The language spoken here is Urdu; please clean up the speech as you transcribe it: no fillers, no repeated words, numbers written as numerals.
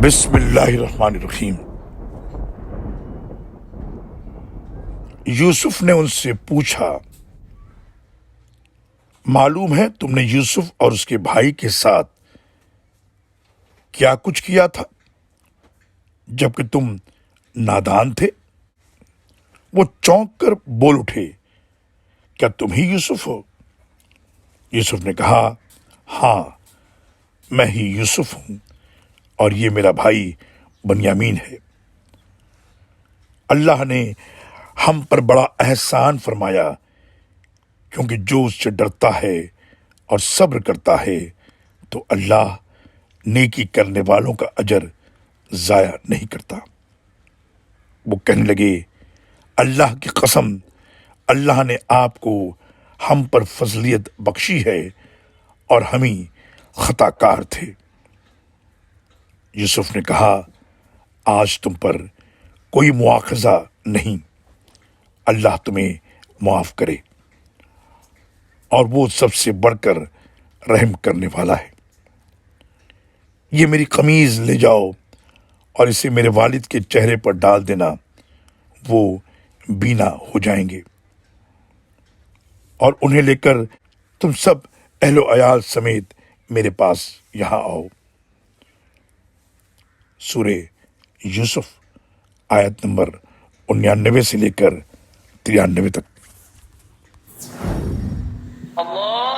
بسم اللہ الرحمن الرحیم۔ یوسف نے ان سے پوچھا، معلوم ہے تم نے یوسف اور اس کے بھائی کے ساتھ کیا کچھ کیا تھا جبکہ تم نادان تھے؟ وہ چونک کر بول اٹھے، کیا تم ہی یوسف ہو؟ یوسف نے کہا، ہاں میں ہی یوسف ہوں، اور یہ میرا بھائی بنیامین ہے۔ اللہ نے ہم پر بڑا احسان فرمایا، کیونکہ جو اس سے ڈرتا ہے اور صبر کرتا ہے تو اللہ نیکی کرنے والوں کا اجر ضائع نہیں کرتا۔ وہ کہنے لگے، اللہ کی قسم، اللہ نے آپ کو ہم پر فضلیت بخشی ہے اور ہم ہی خطا کار تھے۔ یوسف نے کہا، آج تم پر کوئی مواخذہ نہیں، اللہ تمہیں معاف کرے، اور وہ سب سے بڑھ کر رحم کرنے والا ہے۔ یہ میری قمیض لے جاؤ اور اسے میرے والد کے چہرے پر ڈال دینا، وہ بینا ہو جائیں گے، اور انہیں لے کر تم سب اہل و عیال سمیت میرے پاس یہاں آؤ۔ سورہ یوسف آیت نمبر 99 سے لے کر 93 تک۔ اللہ